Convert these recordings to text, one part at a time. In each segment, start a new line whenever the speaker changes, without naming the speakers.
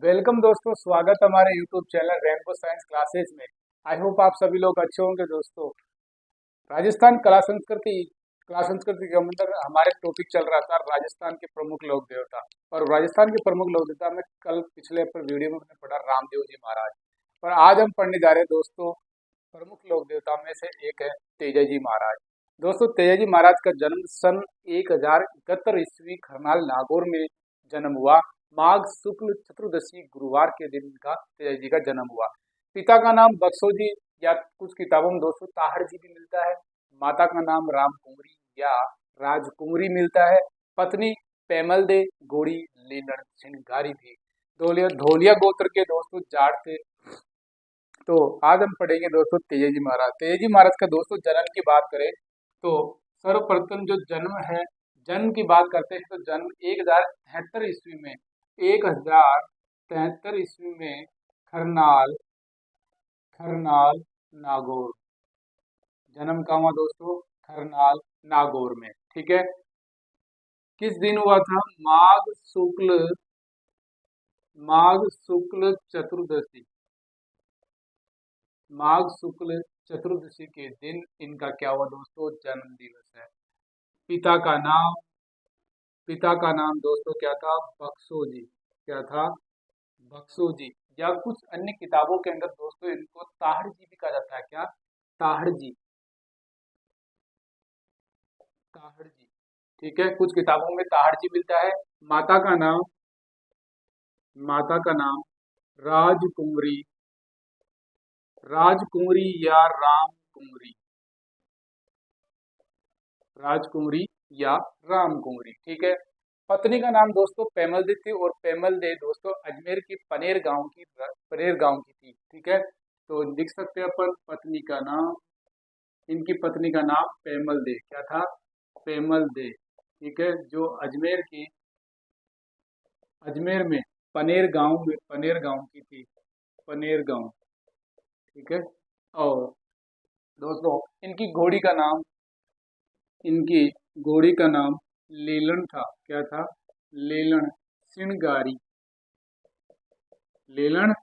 Welcome दोस्तों, स्वागत है हमारे YouTube channel rainbow science classes में। आई होप आप सभी लोग अच्छे होंगे दोस्तों। राजस्थान कला संस्कृति के अंदर हमारे टॉपिक चल रहा था राजस्थान के प्रमुख लोक देवता। और राजस्थान के प्रमुख लोक देवता में कल पिछले पर वीडियो में हमने पढ़ा रामदेव जी महाराज। पर आज हम पढ़ने जा रहे हैं दोस्तों, प्रमुख लोक देवता में से एक है तेजाजी महाराज। दोस्तों, तेजाजी महाराज का जन्म सन 1071 ईस्वी खरनाल नागौर में जन्म हुआ। माघ शुक्ल चतुर्दशी गुरुवार के दिन का तेजाजी का जन्म हुआ। पिता का नाम बक्सो जी या कुछ किताबों में दोस्तों ताहड़ जी भी मिलता है। माता का नाम राम कुंवरी या राजकुंवरी मिलता है। पत्नी पेमल दे गोड़ी लीलन सिंगारी थी। धोलिया धोलिया गोत्र के दोस्तों जाट थे। तो आज हम पढ़ेंगे दोस्तों तेजाजी महाराज। तेजाजी महाराज का दोस्तों जन्म की बात करें तो सर्वप्रथम जो जन्म है, जन्म की बात करते हैं तो जन्म 1073 ईस्वी में 1073 ईस्वी में खरनाल खरनाल नागौर। जन्म कहाँ हुआ दोस्तों? खरनाल नागौर में। ठीक है। किस दिन हुआ था? माघ शुक्ल चतुर्दशी। माघ शुक्ल चतुर्दशी के दिन इनका क्या हुआ दोस्तों? जन्म दिवस है। पिता का नाम पिता का नाम दोस्तों क्या था? बक्सो जी। क्या था? बक्सो जी। या कुछ अन्य किताबों के अंदर दोस्तों इनको ताहड़ जी भी कहा जाता है। क्या? ताहड़ जी। ताहड़ जी। ठीक है, कुछ किताबों में ताहड़ जी मिलता है। माता का नाम माता का नाम राजकुंवरी राजकुंवरी या रामकुंवरी। राजकुंवरी या रामकुंवरी। ठीक है। पत्नी का नाम दोस्तों पेमल दे थी और पेमल दे दोस्तों अजमेर की पनेर गांव की थी। ठीक है। तो लिख सकते हैं अपन पत्नी का नाम। इनकी पत्नी का नाम पेमल दे। क्या था? पेमल दे। ठीक है। जो अजमेर में पनेर गांव की थी। पनेर गांव। ठीक है। और दोस्तों इनकी घोड़ी का नाम लीलन था। क्या था? लीलन सिणगारी। लीलन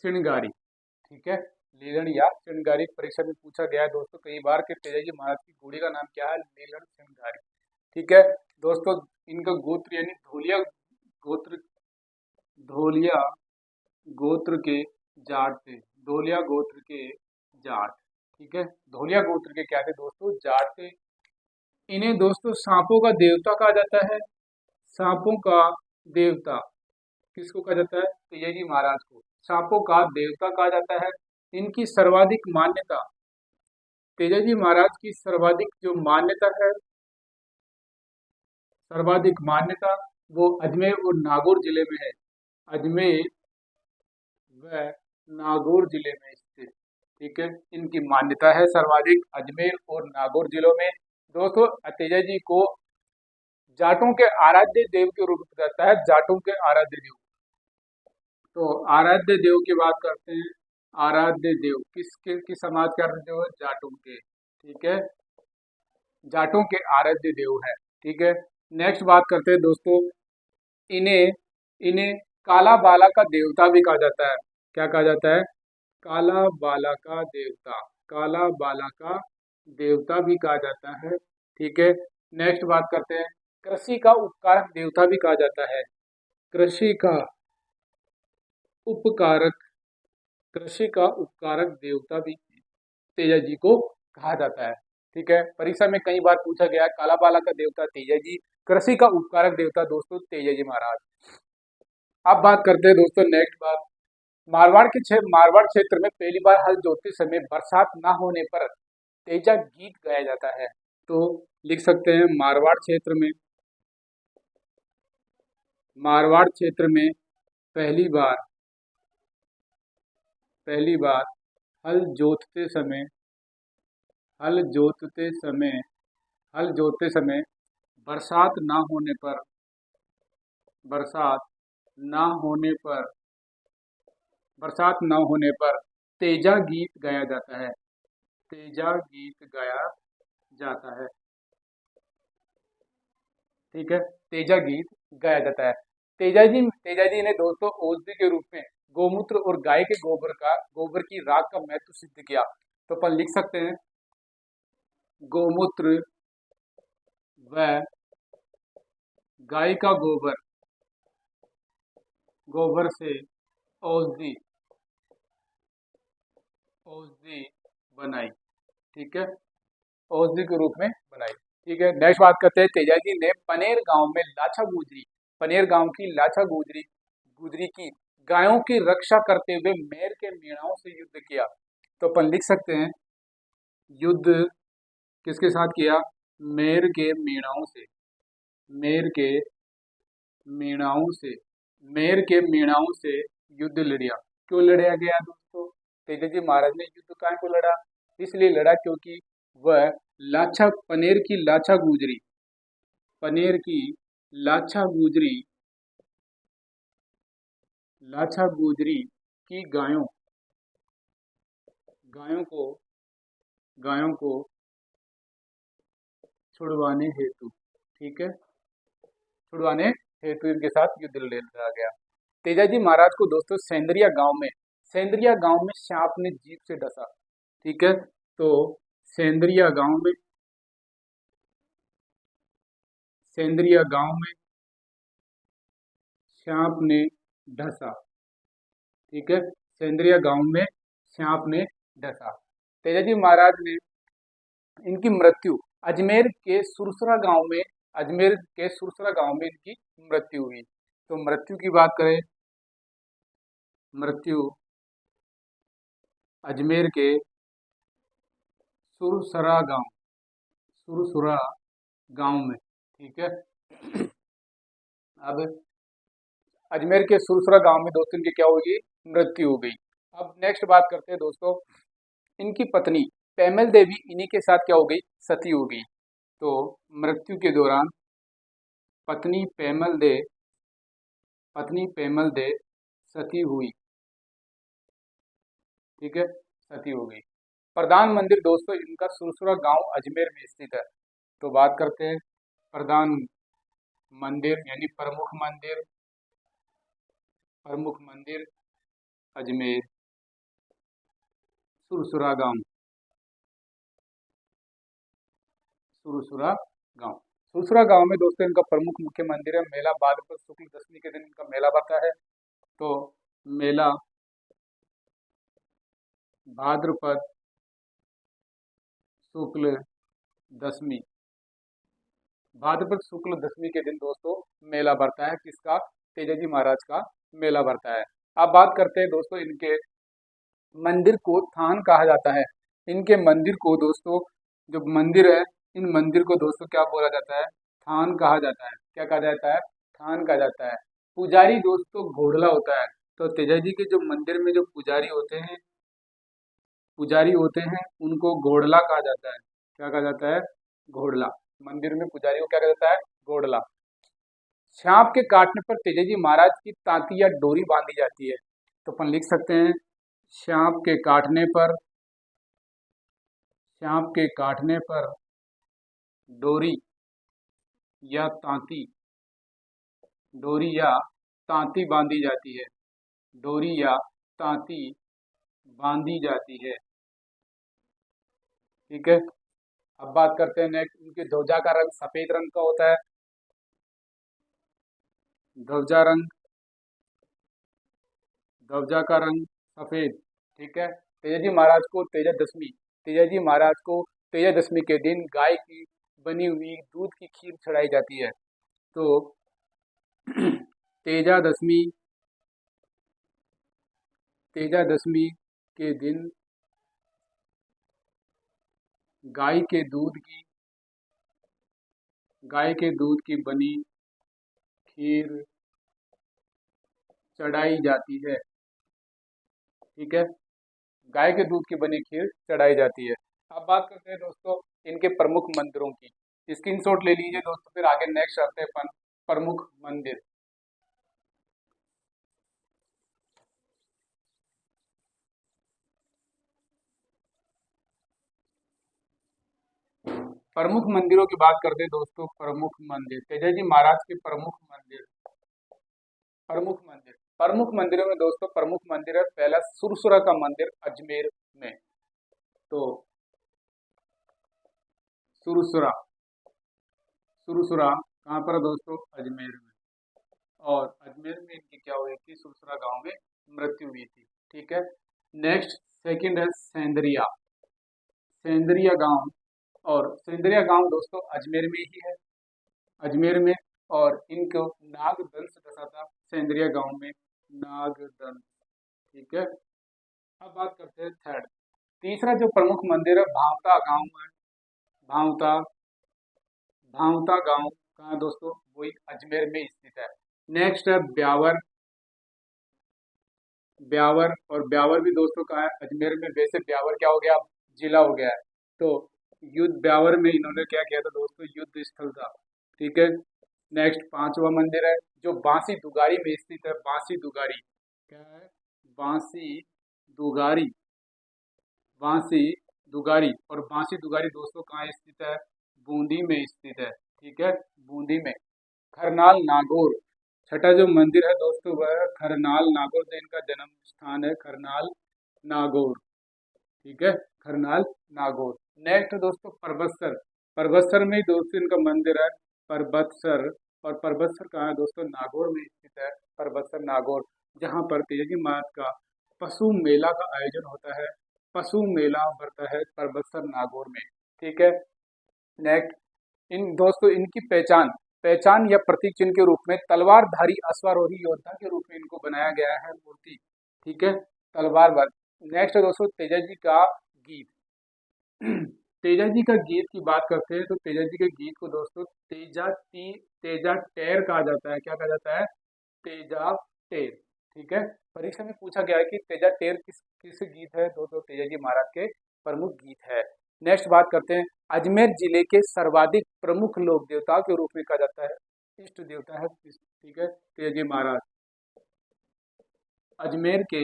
सिणगारी। ठीक है। लीलन या सिणगारी परीक्षा में पूछा गया है दोस्तों कई बार कि तेजाजी महाराज की घोड़ी का नाम क्या है? लीलन सिणगारी। ठीक है। दोस्तों, इनका गोत्र यानी गोत्र धोलिया गोत्र के जाट थे। धोलिया गोत्र के जाट। ठीक है। धोलिया गोत्र के क्या थे दोस्तों? जाट थे। इन्हें दोस्तों सांपों का देवता कहा जाता है। सांपों का देवता किसको कहा जाता है? तेजाजी महाराज को सांपों का देवता कहा जाता है। इनकी सर्वाधिक मान्यता तेजाजी महाराज की सर्वाधिक मान्यता वो अजमेर और नागौर जिले में है। अजमेर व नागौर जिले में स्थित। ठीक है। इनकी मान्यता है सर्वाधिक अजमेर और नागौर जिलों में। दोस्तों, तेजाजी को जाटों के आराध्य देव के रूप में जाता है। जाटों के आराध्य देव। तो आराध्य देव की बात करते हैं। आराध्य देव किस समाज के आराध्य देव है? जाटों के। ठीक है। जाटों के आराध्य देव है। ठीक है। नेक्स्ट बात करते हैं दोस्तों, इन्हें इन्हें काला बाला का देवता भी कहा जाता है। क्या कहा जाता है? काला बाला का देवता। काला बाला का देवता भी कहा जाता है। ठीक है। नेक्स्ट बात करते हैं, कृषि का उपकारक देवता भी कहा जाता है। कृषि का उपकारक कृषि का उपकारक देवता भी तेजाजी को कहा जाता है। ठीक है। परीक्षा में कई बार पूछा गया काला बाला का देवता तेजाजी, कृषि का उपकारक देवता दोस्तों तेजाजी महाराज। अब बात करते हैं दोस्तों नेक्स्ट बात, मारवाड़ क्षेत्र में पहली बार हल जोतते समय बरसात ना होने पर तेजा गीत गाया जाता है। तो लिख सकते हैं मारवाड़ क्षेत्र में पहली बार पहली बार हल जोतते समय हल जोतते समय हल जोतते समय बरसात ना होने पर बरसात ना होने पर बरसात न होने पर तेजा गीत गाया जाता है। तेजा गीत गाया जाता है। ठीक है। तेजा गीत गाया जाता है। तेजाजी ने दोस्तों औषधि के रूप में गोमूत्र और गाय के गोबर की राख का महत्व सिद्ध किया। तो अपन लिख सकते हैं गोमूत्र व गाय का गोबर से औषधि औषधि बनाई। ठीक है, औषधि के रूप में बनाई। ठीक है, नेक्स्ट बात करते हैं, तेजाजी ने पनेर गांव में पनेर गांव की लाछा गुजरी की गायों की रक्षा करते हुए मेर के मीणाओं से युद्ध किया। तो अपन लिख सकते हैं युद्ध किसके साथ किया? मेर के मीणाओं से, मेर के मीणाओं से, मेर के मीणाओं से युद्ध लड़िया। क्यों लड़ाया गया दोस्तों? तेजाजी महाराज ने युद्ध काय को लड़ा? इसलिए लड़ा क्योंकि वह पनेर की पनेर की लाछा गुजरी की गायों को गायों को छुड़वाने हेतु, ठीक है, छुड़वाने हेतु इनके साथ युद्ध लड़ा गया। तेजाजी महाराज को दोस्तों सेंद्रिया गांव में सांप ने जीभ से डसा। ठीक है, तो सेंद्रिया गांव में सांप ने डसा। ठीक है, सेंद्रिया गांव में सांप ने डसा। तेजाजी महाराज ने इनकी मृत्यु अजमेर के सुरसरा गांव में इनकी मृत्यु हुई। तो मृत्यु की बात करें, मृत्यु अजमेर के सुरसरा गांव में। ठीक है, अब अजमेर के सुरसरा गांव में दोस्तों इनकी क्या होगी? मृत्यु हो गई। अब नेक्स्ट बात करते हैं दोस्तों, इनकी पत्नी पैमल देवी इन्हीं के साथ क्या हो गई? सती हो गई। तो मृत्यु के दौरान पत्नी पैमल दे सती हुई। ठीक है, सती हो गई। प्रधान मंदिर दोस्तों इनका सुरसुरा गांव अजमेर में स्थित है। तो बात करते हैं प्रधान मंदिर यानी प्रमुख मंदिर अजमेर सुरसुरा गांव। सुरसुरा गांव में दोस्तों इनका प्रमुख मुख्य मंदिर है। मेला भाद्रपद शुक्ल दशमी के दिन इनका मेला भरता है। तो मेला भाद्रपद शुक्ल दशमी के दिन दोस्तों मेला भरता है। किसका? तेजाजी महाराज का मेला भरता है। अब बात करते हैं दोस्तों, इनके मंदिर को थान कहा जाता है। इनके मंदिर को दोस्तों, जो मंदिर है, इन मंदिर को दोस्तों क्या बोला जाता है? थान कहा जाता है। क्या कहा जाता है? थान कहा जाता है। पुजारी दोस्तों घोड़ला होता है। तो तेजाजी के जो मंदिर में जो पुजारी होते हैं उनको घोड़ला कहा जाता है। क्या कहा जाता है? घोड़ला। मंदिर में पुजारी को क्या कहा जाता है? घोड़ला। सांप के काटने पर तेजाजी महाराज की तांती या डोरी बांधी जाती है। तो अपन लिख सकते हैं सांप के काटने पर डोरी या तांती बांधी जाती है। डोरी या तांती बांधी जाती है। ठीक है, अब बात करते हैं नेक्स्ट, उनके ध्वजा का रंग सफेद रंग का होता है। ध्वजा का रंग सफेद। ठीक है, तेजाजी महाराज को तेजादशमी के दिन गाय की बनी हुई दूध की खीर चढ़ाई जाती है। तो तेजादशमी के दिन गाय के दूध की बनी खीर चढ़ाई जाती है। ठीक है, गाय के दूध की बनी खीर चढ़ाई जाती है। अब बात करते हैं दोस्तों इनके प्रमुख मंदिरों की। स्क्रीनशॉट ले लीजिए दोस्तों, फिर आगे नेक्स्ट आते हैं अपन प्रमुख मंदिर। प्रमुख मंदिरों की बात करते हैं दोस्तों। प्रमुख मंदिर, तेजाजी महाराज के प्रमुख मंदिर। प्रमुख मंदिर, प्रमुख मंदिरों में दोस्तों प्रमुख मंदिर है पहला सुरसुरा का मंदिर अजमेर में। तो सुरसुरा, सुरसुरा कहाँ पर है दोस्तों? अजमेर में। और अजमेर में इनकी क्या हुई थी? सुरसुरा गांव में मृत्यु हुई थी। ठीक है। नेक्स्ट सेकंड है सेंदरिया, सेंदरिया गांव। और सेंदरिया गांव दोस्तों अजमेर में ही है, अजमेर में। और इनको नागदंश दशा था सेंदरिया गांव में, नागदंश। ठीक है। अब बात करते हैं थर्ड, तीसरा जो प्रमुख मंदिर है भावता गांव है, भावता, भावता गांव कहाँ है दोस्तों? वही अजमेर में स्थित है। नेक्स्ट है ब्यावर, ब्यावर। और ब्यावर भी दोस्तों कहाँ है? अजमेर में। वैसे ब्यावर क्या हो गया? जिला हो गया है। तो युद्ध ब्यावर में इन्होंने क्या किया था दोस्तों? युद्ध स्थल था। ठीक है। नेक्स्ट पांचवा मंदिर है जो बांसी दुगारी में स्थित है, बांसी दुगारी। क्या है? बांसी दुगारी, बांसी दुगारी। और बांसी दुगारी दोस्तों कहाँ स्थित है? बूंदी में स्थित है। ठीक है, बूंदी में। खरनाल नागौर, छठा जो मंदिर है दोस्तों वह है खरनाल नागौर, जो इनका जन्म स्थान है खरनाल नागौर। ठीक है, खरनाल नागौर। नेक्स्ट दोस्तों परबतसर, परबतसर में ही दोस्तों इनका मंदिर है, परबतसर। और परबतसर कहाँ है दोस्तों? नागौर में स्थित है, परबतसर नागौर। जहाँ पर तेजी माता का पशु मेला का आयोजन होता है, पशु मेला भरता है परबतसर नागौर में। ठीक है। नेक्स्ट इन दोस्तों इनकी पहचान, पहचान या प्रतीक चिन्ह के रूप में तलवारधारी अश्वारोही योद्धा के रूप में इनको बनाया गया है मूर्ति। ठीक है, तलवार। नेक्स्ट है दोस्तों तेजा जी का गीत। तेजा जी का गीत की बात करते हैं तो तेजा जी के गीत को दोस्तों तेजा टेर कहा जाता है। क्या कहा जाता है? तेजा टेर। ठीक है, परीक्षा में पूछा गया है कि तेजा टेर किस किस गीत है? तो तेजा जी महाराज के प्रमुख गीत है। नेक्स्ट बात करते हैं, अजमेर जिले के सर्वाधिक प्रमुख लोक देवताओं के रूप में कहा जाता है, इष्ट देवता है। ठीक है, तेजा जी महाराज अजमेर के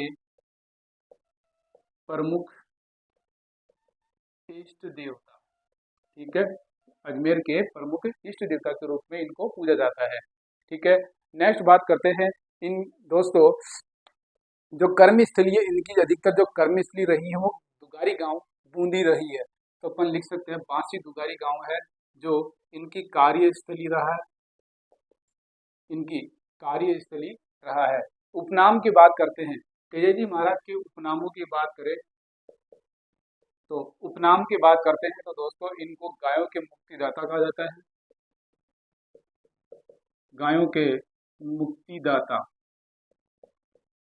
प्रमुख इष्ट देवता। ठीक है, अजमेर के प्रमुख इष्ट देवता के रूप में इनको पूजा जाता है। ठीक है। नेक्स्ट बात करते हैं इन दोस्तों जो कर्मस्थली है, इनकी अधिकतर जो कर्मस्थली रही है वो दुगारी गांव बूंदी रही है। तो अपन लिख सकते हैं बांसी दुगारी गांव है जो इनकी कार्यस्थली रहा है, इनकी कार्यस्थली रहा है। उपनाम की बात करते हैं, तेजा जी महाराज के उपनामों की बात करें तो उपनाम की बात करते हैं तो दोस्तों इनको गायों के मुक्तिदाता कहा जाता है, गायों के मुक्तिदाता,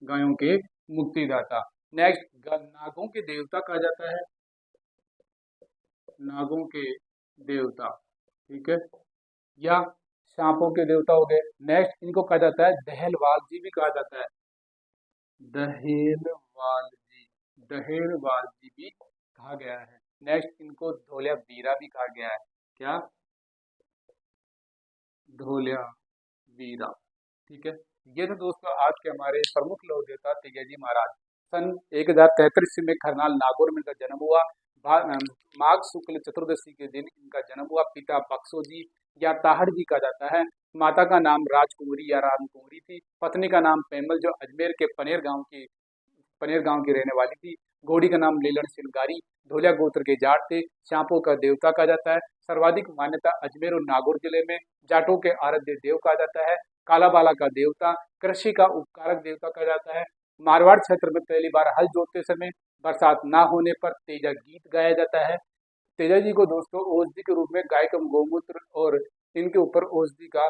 गायों के मुक्तिदाता। नेक्स्ट नागों के देवता कहा जाता है, नागों के देवता। ठीक है, या सांपों के देवता हो गए। नेक्स्ट इनको कहा जाता है दहलवाल जी भी कहा जाता है, दहेलवाल जी, दहेलवाल जी भी कहा गया है। नेक्स्ट इनको धोलिया बीरा भी कहा गया है। क्या? धोलिया बीरा। ठीक है, ये तो दोस्तों आज के हमारे प्रमुख लोक देवता तेजाजी महाराज। सन 1033 में खरनाल नागौर में इनका जन्म हुआ। माघ शुक्ल चतुर्दशी के दिन इनका जन्म हुआ। पिता बक्सो जी या ताहड़ जी कहा जाता है। माता का नाम राजकुमारी या रामकुमारी थी। पत्नी का नाम पेमल जो अजमेर के पनेर गांव की रहने वाली थी। घोड़ी का नाम लीलन सिलगारी, धोलिया गोत्र के जाट थे। सांपों का देवता कहा जाता है। सर्वाधिक मान्यता अजमेर और नागौर जिले में। जाटों के आराध्य देव कहा जाता है। कालाबाला का देवता, कृषि का उपकारक देवता कहा जाता है। मारवाड़ क्षेत्र में पहली बार हल जोतते समय बरसात ना होने पर तेजा गीत गाया जाता है। तेजा जी को दोस्तों औषधि के रूप में गाय का गौमूत्र और इनके ऊपर औषधि का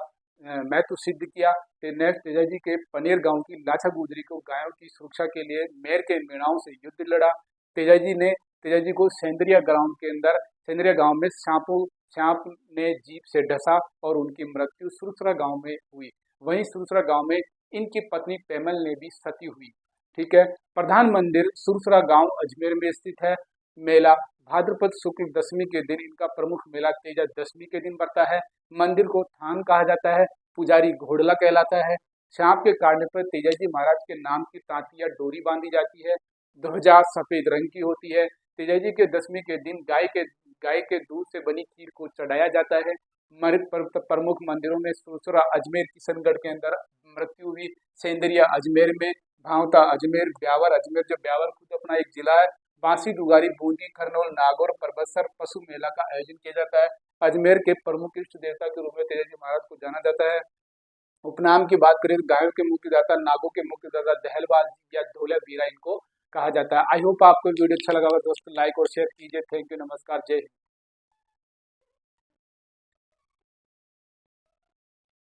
महत्व सिद्ध किया। नेक्स्ट तेजा जी के पनेर गांव की लाछा गुजरी को गायों की सुरक्षा के लिए मेर के मेणाओं से युद्ध लड़ा। तेजा जी को सेंदरिया ग्राउंड के अंदर, सेंदरिया गांव में सांप ने जीप से डसा और उनकी मृत्यु सुरसरा गांव में हुई। वहीं सुरसरा गांव में इनकी पत्नी पेमल ने भी सती हुई। ठीक है, प्रधान मंदिर सुरसरा गांव अजमेर में स्थित है। मेला भाद्रपद शुक्ल दशमी के दिन इनका प्रमुख मेला तेजा दशमी के दिन बढ़ता है। मंदिर को थान कहा जाता है। पुजारी घोड़ला कहलाता है। सांप के काटने पर तेजा जी महाराज के नाम की तांती या डोरी बांधी जाती है। ध्वजा सफेद रंग की होती है। तेजा जी के दशमी के दिन गाय के दूध से बनी खीर को चढ़ाया जाता है। प्रमुख मंदिरों में सुरसरा अजमेर किशनगढ़ के अंदर मृत्यु हुई। सेंदरिया अजमेर में, भावता अजमेर, ब्यावर अजमेर, जो ब्यावर खुद अपना एक जिला है। बांसी दुगारी बूंदी, खरनौल, नागौर, परबतसर पशु मेला का आयोजन किया जाता है। अजमेर के प्रमुख इष्ट देवता के रूप में तेजाजी महाराज को जाना जाता है। उपनाम की बात करें तो गायों के मुख्य दाता, नागों के मुख्य दाता दहलबाज या धोला बीरा इनको कहा जाता है। आई होप आपको वीडियो अच्छा लगा होगा दोस्तों, लाइक और शेयर कीजिए। थैंक यू, नमस्कार, जय हिंद।